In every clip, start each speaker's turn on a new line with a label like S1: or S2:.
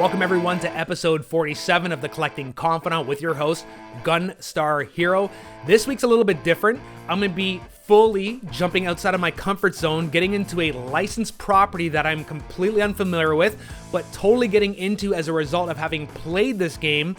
S1: Welcome everyone to episode 47 of The Collecting Confidant with your host, GunstarHero. This week's a little bit different. I'm going to be fully jumping outside of my comfort zone, getting into a licensed property that I'm completely unfamiliar with, but totally getting into as a result of having played this game.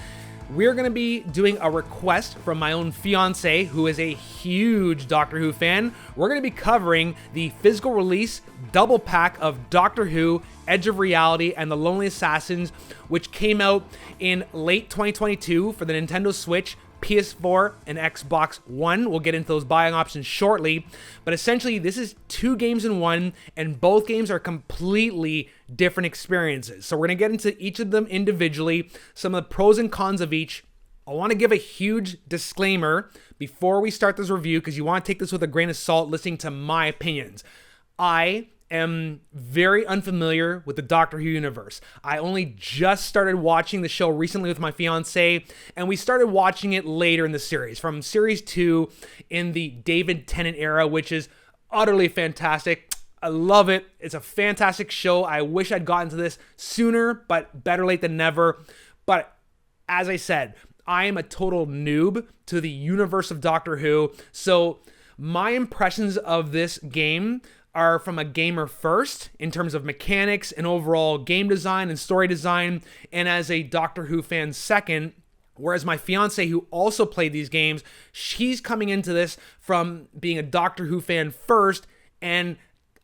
S1: We're going to be doing a request from my own fiance, who is a huge Doctor Who fan. We're going to be covering the physical release double pack of Doctor Who, Edge of Reality, and The Lonely Assassins, which came out in late 2022 for the Nintendo Switch, PS4, and Xbox One. We'll get into those buying options shortly, but essentially this is two games in one, and both games are completely different experiences. So we're going to get into each of them individually, some of the pros and cons of each. I want to give a huge disclaimer before we start this review, because you want to take this with a grain of salt listening to my opinions. I am very unfamiliar with the Doctor Who universe. I only just started watching the show recently with my fiance, and we started watching it later in the series, from series 2 in the David Tennant era, which is utterly fantastic. I love it. It's a fantastic show. I wish I'd gotten to this sooner, but better late than never. But as I said, I am a total noob to the universe of Doctor Who, so my impressions of this game are from a gamer first in terms of mechanics and overall game design and story design, and as a Doctor Who fan second. Whereas my fiance, who also played these games, she's coming into this from being a Doctor Who fan first and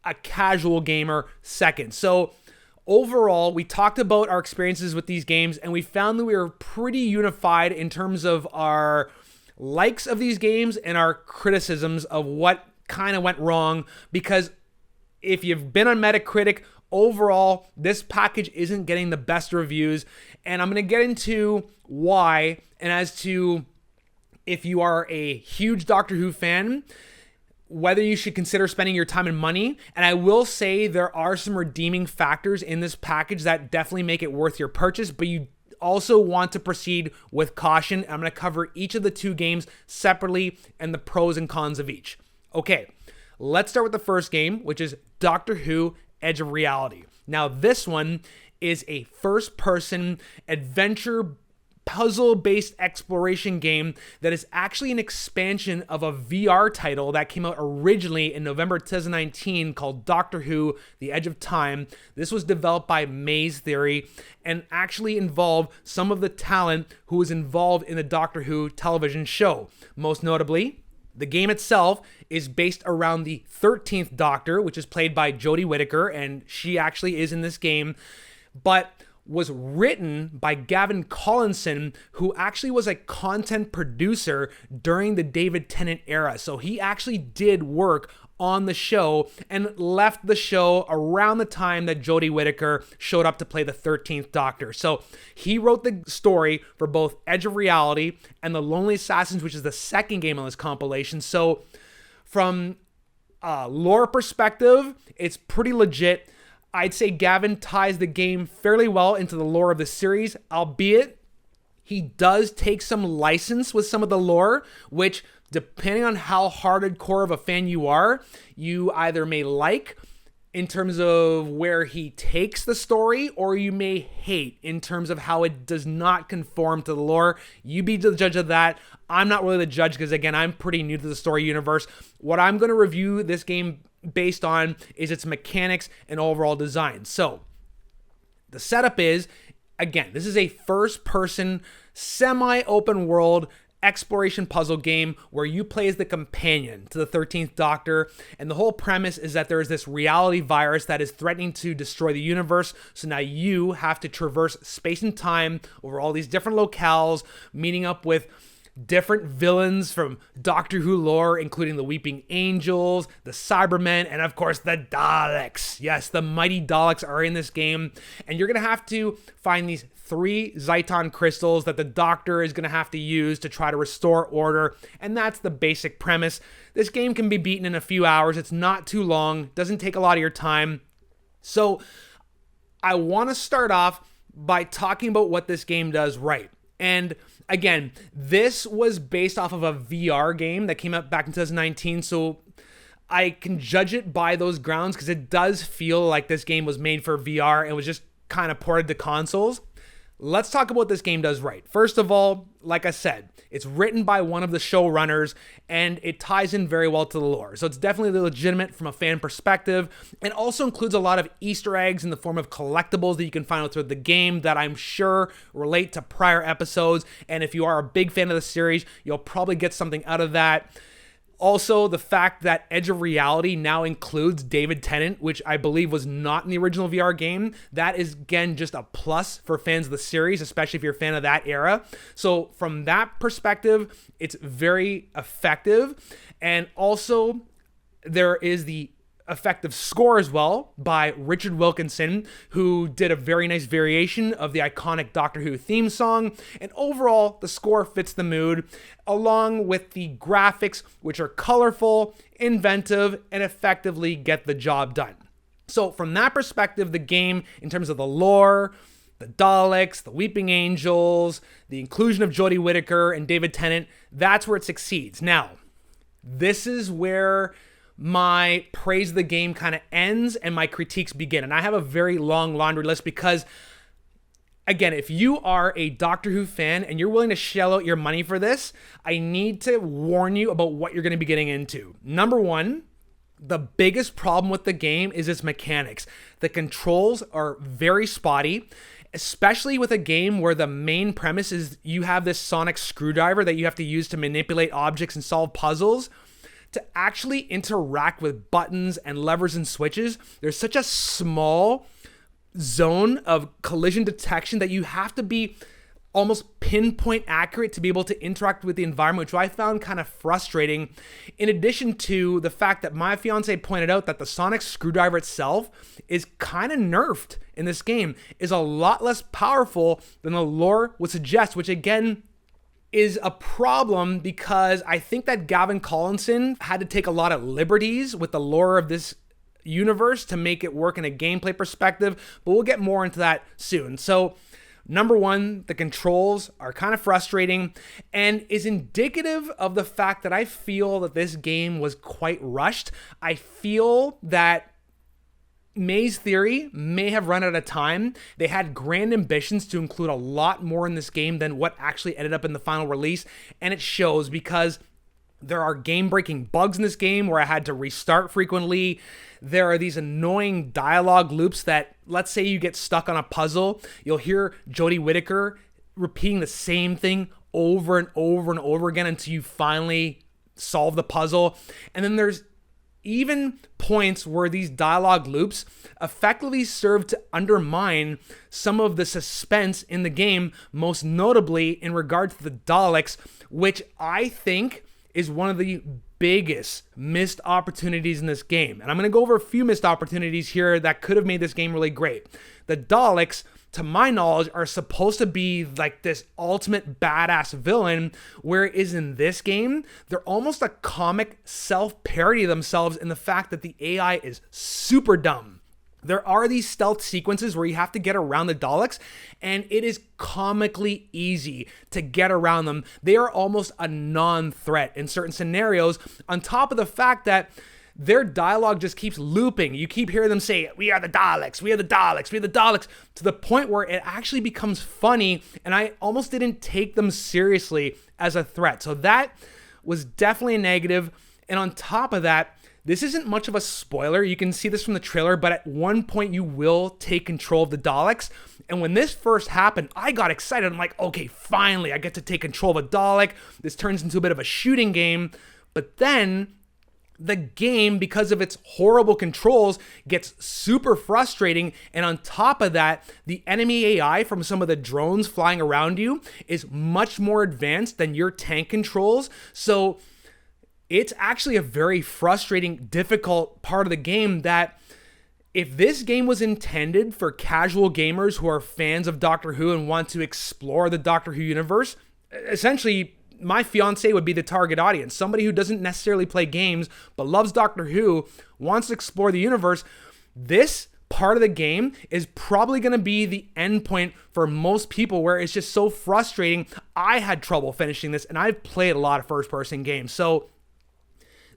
S1: a casual gamer second. So overall, we talked about our experiences with these games, and we found that we were pretty unified in terms of our likes of these games and our criticisms of what kind of went wrong, because if you've been on Metacritic, overall, this package isn't getting the best reviews, and I'm going to get into why, and as to if you are a huge Doctor Who fan, whether you should consider spending your time and money. And I will say there are some redeeming factors in this package that definitely make it worth your purchase, but you also want to proceed with caution. I'm going to cover each of the two games separately and the pros and cons of each. Okay, let's start with the first game, which is Doctor Who, Edge of Reality. Now, this one is a first-person adventure puzzle-based exploration game that is actually an expansion of a VR title that came out originally in November 2019 called Doctor Who, The Edge of Time. This was developed by Maze Theory and actually involved some of the talent who was involved in the Doctor Who television show. Most notably, the game itself is based around the 13th Doctor, which is played by Jodie Whittaker, and she actually is in this game, but was written by Gavin Collinson, who actually was a content producer during the David Tennant era. So he actually did work on the show and left the show around the time that Jodie Whittaker showed up to play the 13th Doctor. So he wrote the story for both Edge of Reality and The Lonely Assassins, which is the second game on this compilation. So from a lore perspective, it's pretty legit. I'd say Gavin ties the game fairly well into the lore of the series, albeit he does take some license with some of the lore, which, depending on how hardcore of a fan you are, you either may like in terms of where he takes the story, or you may hate in terms of how it does not conform to the lore. You be the judge of that. I'm not really the judge because, again, I'm pretty new to the story universe. What I'm going to review this game based on is its mechanics and overall design. So the setup is, again, this is a first-person, semi-open world exploration puzzle game where you play as the companion to the 13th Doctor, and the whole premise is that there is this reality virus that is threatening to destroy the universe. So now you have to traverse space and time over all these different locales, meeting up with different villains from Doctor Who lore, including the Weeping Angels, the Cybermen, and of course the Daleks. Yes, the mighty Daleks are in this game, and you're going to have to find these 3 Zyton crystals that the Doctor is going to have to use to try to restore order, and that's the basic premise. This game can be beaten in a few hours. It's not too long, doesn't take a lot of your time. So I want to start off by talking about what this game does right. And again, this was based off of a VR game that came out back in 2019, so I can judge it by those grounds because it does feel like this game was made for VR and was just kind of ported to consoles. let's talk about what this game does right. First of all, like I said, it's written by one of the showrunners and it ties in very well to the lore. So it's definitely legitimate from a fan perspective, and also includes a lot of Easter eggs in the form of collectibles that you can find throughout the game that I'm sure relate to prior episodes. And if you are a big fan of the series, you'll probably get something out of that. Also, the fact that Edge of Reality now includes David Tennant, which I believe was not in the original VR game, that is, again, just a plus for fans of the series, especially if you're a fan of that era. So from that perspective, it's very effective. And also, there is the effective score as well by Richard Wilkinson, who did a very nice variation of the iconic Doctor Who theme song. And overall, the score fits the mood, along with the graphics, which are colorful, inventive, and effectively get the job done. So from that perspective, the game, in terms of the lore, the Daleks, the Weeping Angels, the inclusion of Jodie Whittaker and David Tennant, that's where it succeeds. Now, this is where my praise of the game kind of ends and my critiques begin. And I have a very long laundry list because, again, if you are a Doctor Who fan and you're willing to shell out your money for this, I need to warn you about what you're going to be getting into. Number one, the biggest problem with the game is its mechanics. The controls are very spotty, especially with a game where the main premise is you have this sonic screwdriver that you have to use to manipulate objects and solve puzzles. To actually interact with buttons and levers and switches, there's such a small zone of collision detection that you have to be almost pinpoint accurate to be able to interact with the environment, which I found kind of frustrating. In addition to the fact that my fiance pointed out that the sonic screwdriver itself is kind of nerfed in this game, is a lot less powerful than the lore would suggest, which again is a problem because I think that Gavin Collinson had to take a lot of liberties with the lore of this universe to make it work in a gameplay perspective, but we'll get more into that soon. So, number one, the controls are kind of frustrating and is indicative of the fact that I feel that this game was quite rushed. I feel that Maze Theory may have run out of time. They had grand ambitions to include a lot more in this game than what actually ended up in the final release, and it shows because there are game-breaking bugs in this game where I had to restart frequently. There are these annoying dialogue loops that, let's say you get stuck on a puzzle, you'll hear Jodie Whittaker repeating the same thing over and over and over again until you finally solve the puzzle. And then there's even points where these dialogue loops effectively serve to undermine some of the suspense in the game, most notably in regard to the Daleks, which I think is one of the biggest missed opportunities in this game. And I'm going to go over a few missed opportunities here that could have made this game really great. The Daleks, to my knowledge, are supposed to be like this ultimate badass villain, whereas in this game, they're almost a comic self-parody of themselves in the fact that the AI is super dumb. There are these stealth sequences where you have to get around the Daleks, and it is comically easy to get around them. They are almost a non-threat in certain scenarios, on top of the fact that their dialogue just keeps looping. You keep hearing them say, "We are the Daleks, we are the Daleks, we are the Daleks," to the point where it actually becomes funny, and I almost didn't take them seriously as a threat. So that was definitely a negative. And on top of that, this isn't much of a spoiler. You can see this from the trailer, but at one point you will take control of the Daleks. And when this first happened, I got excited. I'm like, okay, finally, I get to take control of a Dalek. This turns into a bit of a shooting game. But then the game, because of its horrible controls, gets super frustrating. And on top of that, the enemy AI from some of the drones flying around you is much more advanced than your tank controls. So it's actually a very frustrating, difficult part of the game that if this game was intended for casual gamers who are fans of Doctor Who and want to explore the Doctor Who universe, essentially my fiance would be the target audience. Somebody who doesn't necessarily play games but loves Doctor Who, wants to explore the universe. This part of the game is probably going to be the end point for most people, where it's just so frustrating. I had trouble finishing this, and I've played a lot of first-person games. So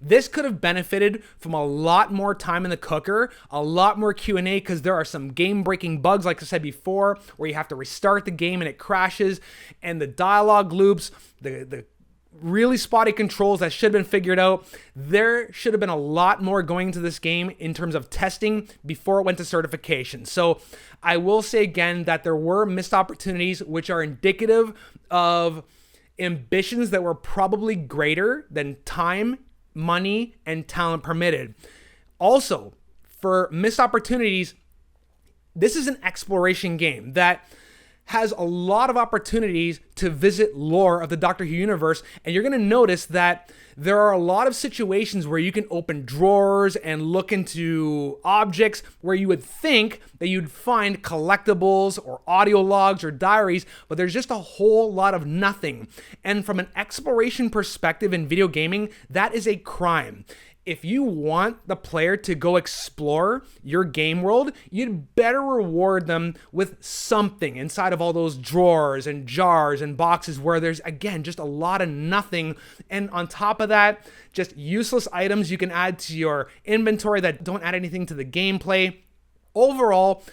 S1: This could have benefited from a lot more time in the cooker, a lot more Q&A, because there are some game-breaking bugs, like I said before, where you have to restart the game and it crashes, and the dialogue loops, the really spotty controls that should have been figured out. There should have been a lot more going into this game in terms of testing before it went to certification. So I will say again that there were missed opportunities, which are indicative of ambitions that were probably greater than time, money, and talent permitted. Also, for missed opportunities, this is an exploration game that has a lot of opportunities to visit lore of the Doctor Who universe, and you're going to notice that there are a lot of situations where you can open drawers and look into objects where you would think that you'd find collectibles or audio logs or diaries, but there's just a whole lot of nothing. And from an exploration perspective in video gaming, that is a crime. If you want the player to go explore your game world, you'd better reward them with something inside of all those drawers and jars and boxes where there's, again, just a lot of nothing. And on top of that, just useless items you can add to your inventory that don't add anything to the gameplay. Overall,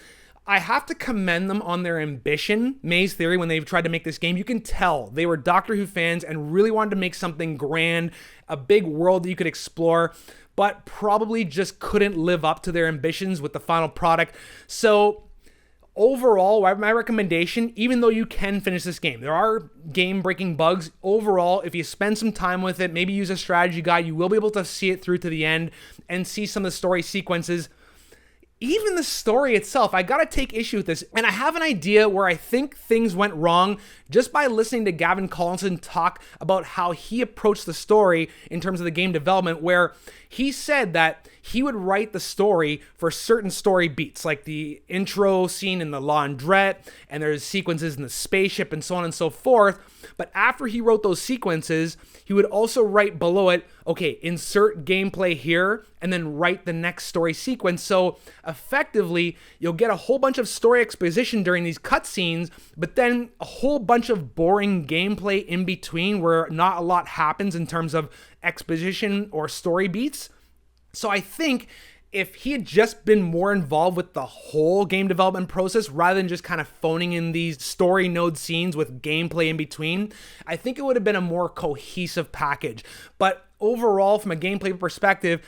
S1: I have to commend them on their ambition. Maze Theory, when they've tried to make this game, you can tell they were Doctor Who fans and really wanted to make something grand, a big world that you could explore, but probably just couldn't live up to their ambitions with the final product. So overall, my recommendation, even though you can finish this game, there are game-breaking bugs. Overall, if you spend some time with it, maybe use a strategy guide, you will be able to see it through to the end and see some of the story sequences. Even the story itself, I gotta take issue with this, and I have an idea where I think things went wrong just by listening to Gavin Collinson talk about how he approached the story in terms of the game development, where he said that he would write the story for certain story beats, like the intro scene in the laundrette, and there's sequences in the spaceship, and so on and so forth. But after he wrote those sequences, he would also write below it, okay, insert gameplay here, and then write the next story sequence. So effectively, you'll get a whole bunch of story exposition during these cutscenes, but then a whole bunch of boring gameplay in between where not a lot happens in terms of exposition or story beats. So I think if he had just been more involved with the whole game development process rather than just kind of phoning in these story node scenes with gameplay in between, I think it would have been a more cohesive package. But overall, from a gameplay perspective,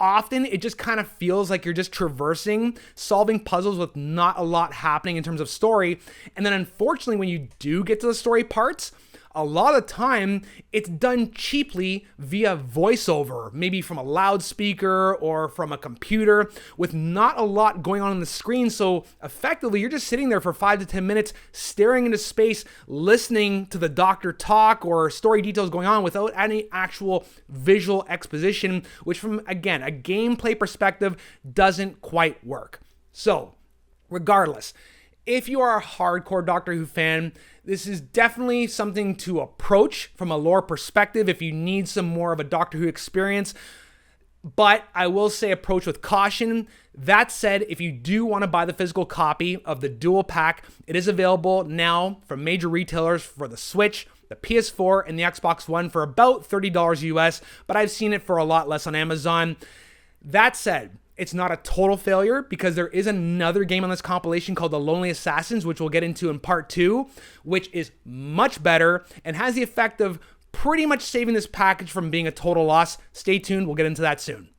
S1: often it just kind of feels like you're just traversing, solving puzzles with not a lot happening in terms of story. And then unfortunately, when you do get to the story parts, a lot of the time it's done cheaply via voiceover, maybe from a loudspeaker or from a computer with not a lot going on the screen. So effectively, you're just sitting there for 5 to 10 minutes, staring into space, listening to the doctor talk or story details going on without any actual visual exposition, which from, again, a gameplay perspective doesn't quite work. So regardless, if you are a hardcore Doctor Who fan, this is definitely something to approach from a lore perspective if you need some more of a Doctor Who experience. But I will say approach with caution. That said, if you do want to buy the physical copy of the dual pack, it is available now from major retailers for the Switch, the PS4, and the Xbox One for about $30 US, but I've seen it for a lot less on Amazon. That said, it's not a total failure because there is another game on this compilation called The Lonely Assassins, which we'll get into in part 2, which is much better and has the effect of pretty much saving this package from being a total loss. Stay tuned, we'll get into that soon.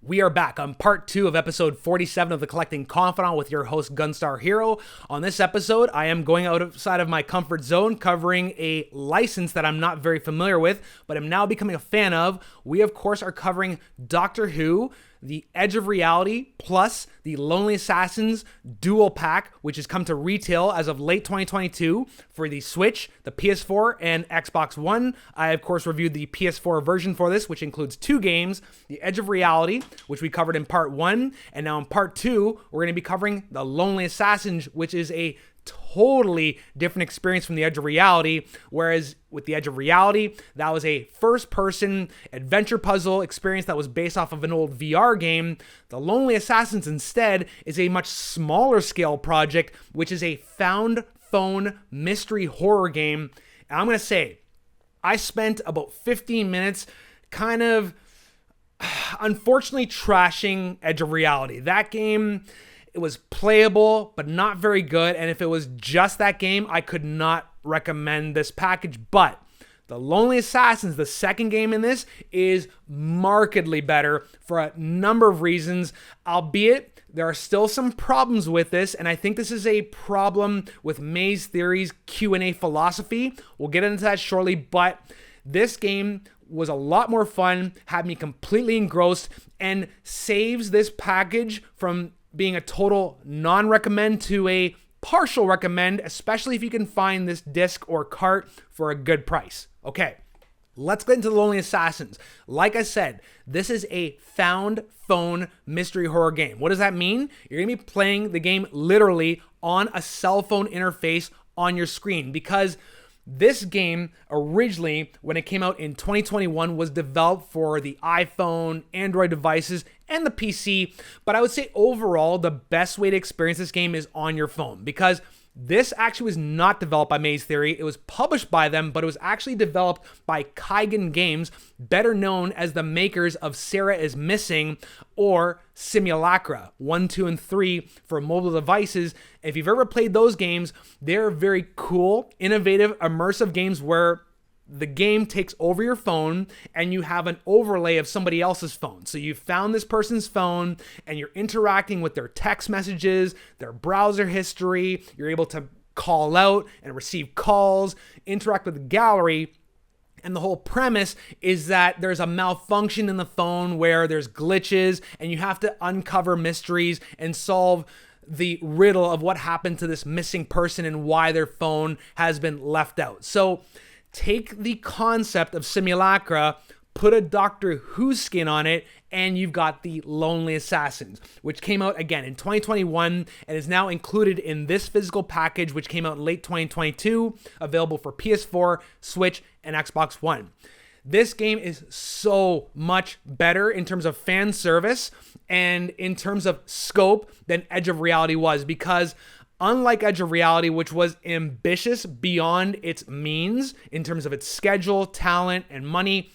S1: We are back on part 2 of episode 47 of The Collecting Confidant with your host, GunstarHero. On this episode, I am going outside of my comfort zone, covering a license that I'm not very familiar with, but am now becoming a fan of. We, of course, are covering Doctor Who, The Edge of Reality, plus the Lonely Assassins dual pack, which has come to retail as of late 2022 for the Switch, the PS4, and Xbox One. I, of course, reviewed the PS4 version for this, which includes 2 games, The Edge of Reality, which we covered in part 1, and now in part 2, we're going to be covering The Lonely Assassins, which is a totally different experience from The Edge of Reality, whereas with The Edge of Reality, that was a first-person adventure puzzle experience that was based off of an old VR game. The Lonely Assassins instead is a much smaller scale project, which is a found phone mystery horror game. And I'm going to say, I spent about 15 minutes kind of unfortunately trashing Edge of Reality. That game, it was playable, but not very good. And if it was just that game, I could not recommend this package. But The Lonely Assassins, the second game in this, is markedly better for a number of reasons, albeit there are still some problems with this, and I think this is a problem with Maze Theory's Q&A philosophy. We'll get into that shortly, but this game was a lot more fun, had me completely engrossed, and saves this package from being a total non-recommend to a partial recommend, especially if you can find this disc or cart for a good price. Okay, let's get into The Lonely Assassins. Like I said, this is a found phone mystery horror game. What does that mean? You're going to be playing the game literally on a cell phone interface on your screen, because this game originally, when it came out in 2021, was developed for the iPhone, Android devices, and the PC. But I would say overall, the best way to experience this game is on your phone, because this actually was not developed by Maze Theory. It was published by them, but it was actually developed by Kaigan Games, better known as the makers of Sarah is Missing or Simulacra 1, 2, and 3 for mobile devices. If you've ever played those games, they're very cool, innovative, immersive games where the game takes over your phone and you have an overlay of somebody else's phone. So you found this person's phone and you're interacting with their text messages, their browser history. You're able to call out and receive calls, interact with the gallery. And the whole premise is that there's a malfunction in the phone where there's glitches and you have to uncover mysteries and solve the riddle of what happened to this missing person and why their phone has been left out. So take the concept of Simulacra, put a Doctor Who skin on it, and you've got The Lonely Assassins, which came out again in 2021 and is now included in this physical package, which came out in late 2022, available for PS4, Switch, and Xbox One. This game is so much better in terms of fan service and in terms of scope than Edge of Reality was, because unlike Edge of Reality, which was ambitious beyond its means in terms of its schedule, talent, and money,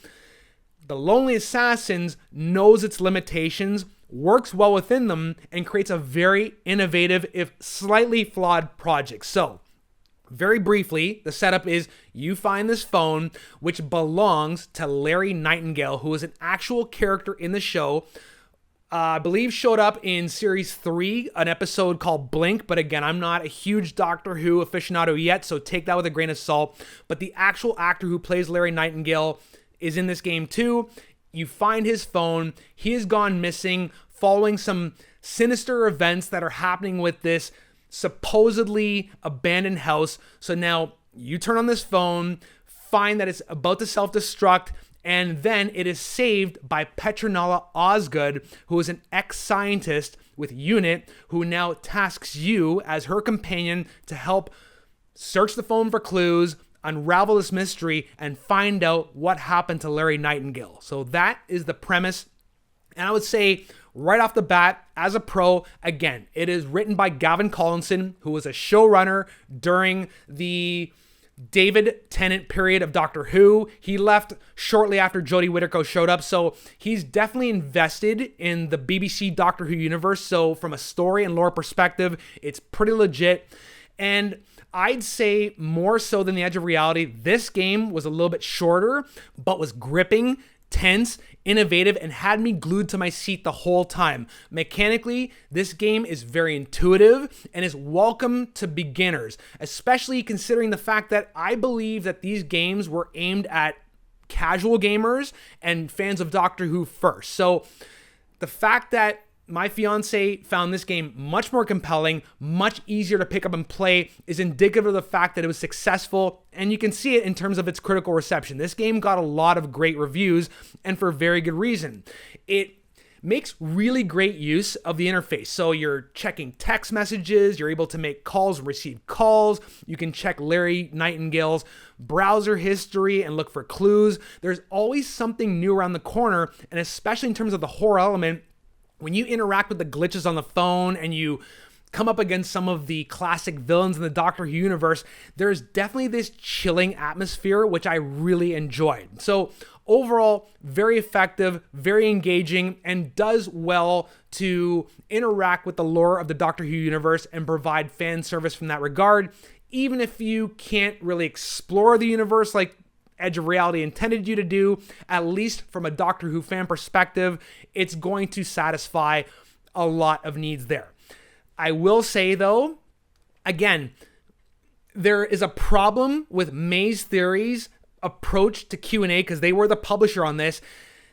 S1: The Lonely Assassins knows its limitations, works well within them, and creates a very innovative, if slightly flawed project. So, very briefly, the setup is you find this phone, which belongs to Larry Nightingale, who is an actual character in the show. I believe showed up in Series 3, an episode called Blink, but again, I'm not a huge Doctor Who aficionado yet, so take that with a grain of salt. But the actual actor who plays Larry Nightingale is in this game too. You find his phone. He has gone missing following some sinister events that are happening with this supposedly abandoned house. So now you turn on this phone, find that it's about to self-destruct, and then it is saved by Petronella Osgood, who is an ex-scientist with UNIT, who now tasks you as her companion to help search the phone for clues, unravel this mystery, and find out what happened to Larry Nightingale. So that is the premise. And I would say right off the bat, as a pro, again, it is written by Gavin Collinson, who was a showrunner during the David Tennant period of Doctor Who. He left shortly after Jodie Whittaker showed up, so he's definitely invested in the BBC Doctor Who universe. So from a story and lore perspective, it's pretty legit. And I'd say more so than The Edge of Reality, this game was a little bit shorter, but was gripping, tense, innovative, and had me glued to my seat the whole time. Mechanically, this game is very intuitive and is welcome to beginners, especially considering the fact that I believe that these games were aimed at casual gamers and fans of Doctor Who first. So the fact that my fiance found this game much more compelling, much easier to pick up and play, is indicative of the fact that it was successful, and you can see it in terms of its critical reception. This game got a lot of great reviews, and for very good reason. It makes really great use of the interface. So you're checking text messages, you're able to make calls and receive calls, you can check Larry Nightingale's browser history and look for clues. There's always something new around the corner, and especially in terms of the horror element, when you interact with the glitches on the phone and you come up against some of the classic villains in the Doctor Who universe, there's definitely this chilling atmosphere, which I really enjoyed. So overall, very effective, very engaging, and does well to interact with the lore of the Doctor Who universe and provide fan service from that regard. Even if you can't really explore the universe like Edge of Reality intended you to do, at least from a Doctor Who fan perspective, it's going to satisfy a lot of needs there. I will say, though, again, there is a problem with Maze Theory's approach to Q&A because they were the publisher on this.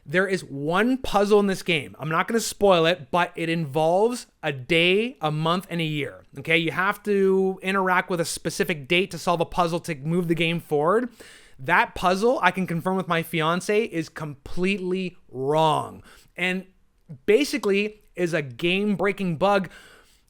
S1: There is one puzzle in this game. I'm not going to spoil it, but it involves a day, a month, and a year. Okay, you have to interact with a specific date to solve a puzzle to move the game forward. That puzzle, I can confirm with my fiance, is completely wrong. And basically is a game-breaking bug.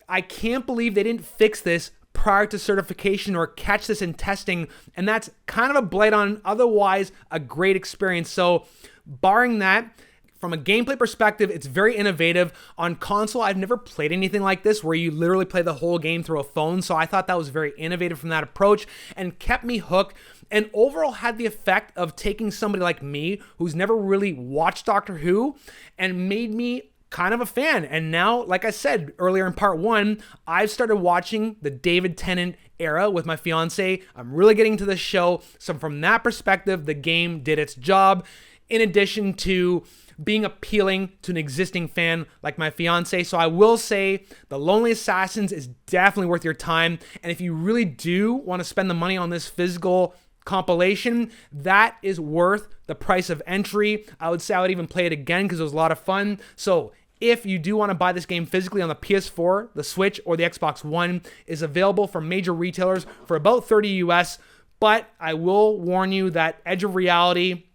S1: I can't believe they didn't fix this prior to certification or catch this in testing, and that's kind of a blight on otherwise a great experience. So barring that, from a gameplay perspective, it's very innovative. On console, I've never played anything like this where you literally play the whole game through a phone, so I thought that was very innovative from that approach and kept me hooked, and overall had the effect of taking somebody like me who's never really watched Doctor Who and made me kind of a fan. And now, like I said earlier in part one, I've started watching the David Tennant era with my fiance. I'm really getting to the show. So from that perspective, the game did its job, in addition to being appealing to an existing fan like my fiance. So I will say The Lonely Assassins is definitely worth your time. And if you really do want to spend the money on this physical compilation, that is worth the price of entry. I would say I would even play it again because it was a lot of fun. So if you do want to buy this game physically on the PS4, the Switch, or the Xbox One, is available from major retailers for about $30 US. But I will warn you that Edge of Reality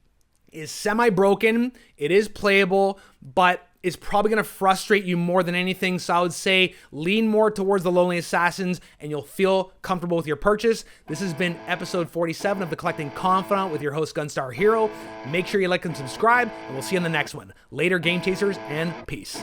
S1: is semi-broken. It is playable, but is probably going to frustrate you more than anything. So I would say lean more towards The Lonely Assassins and you'll feel comfortable with your purchase. This has been episode 47 of The Collecting Confidant with your host, GunstarHero. Make sure you like and subscribe, and we'll see you in the next one. Later, Game Chasers, and peace.